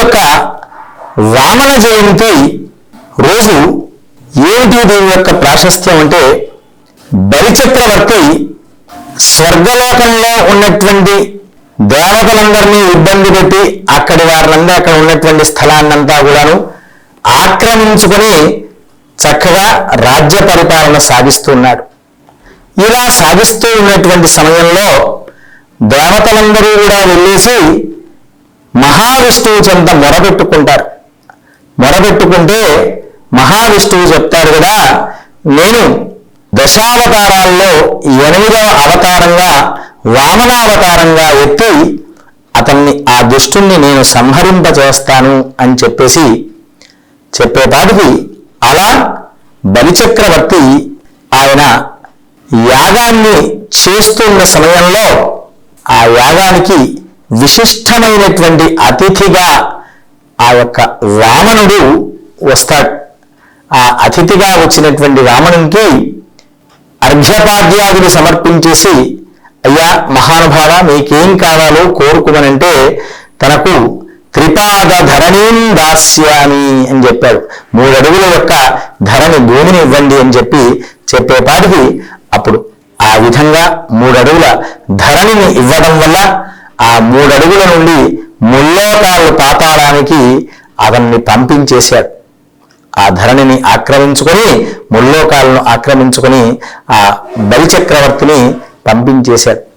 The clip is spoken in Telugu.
యొక్క వామన జయంతి రోజు ఏమిటి దీని యొక్క ప్రాశస్త్యం అంటే, బలిచక్రవర్తి స్వర్గలోకంలో ఉన్నటువంటి దేవతలందరినీ ఇబ్బంది పెట్టి అక్కడి వారినందరూ అక్కడ ఉన్నటువంటి స్థలాన్నంతా కూడాను ఆక్రమించుకొని చక్కగా రాజ్య పరిపాలన సాగిస్తున్నాడు. ఇలా సాగిస్తూ ఉన్నటువంటి సమయంలో దేవతలందరూ కూడా వెళ్ళేసి మహావిష్ణువు చెంత మొరపెట్టుకుంటారు. మొరపెట్టుకుంటే మహావిష్ణువు చెప్తాడు కదా, నేను దశావతారాల్లో 8వ అవతారంగా వామనావతారంగా ఎత్తి అతన్ని ఆ దుష్టుణ్ణి నేను సంహరింపచేస్తాను అని చెప్పేపాటికి అలా బలిచక్రవర్తి ఆయన యాగాన్ని చేస్తున్న సమయంలో ఆ యాగానికి విశిష్టమైనటువంటి అతిథిగా ఆ యొక్క వామనుడు వస్తాడు. ఆ అతిథిగా వచ్చినటువంటి వామనునికి అర్ఘ్యపాద్యాదులు సమర్పించేసి, అయ్యా మహానుభావ మీకేం కావాలో కోరుకోమనంటే తనకు 3 పాద ధరణీం దాస్యామి అని చెప్పాడు. 3 అడుగుల యొక్క ధరణి భూమిని ఇవ్వండి అని చెప్పేపాటికి అప్పుడు ఆ విధంగా 3 అడుగుల ధరణిని ఇవ్వడం వల్ల ఆ 3 అడుగుల నుండి ముల్లోకాలు పాతాళానికి అతన్ని పంపించేశాడు. ఆ ధరణిని ఆక్రమించుకొని ముల్లోకాలను ఆక్రమించుకొని ఆ బలిచక్రవర్తిని పంపించేశాడు.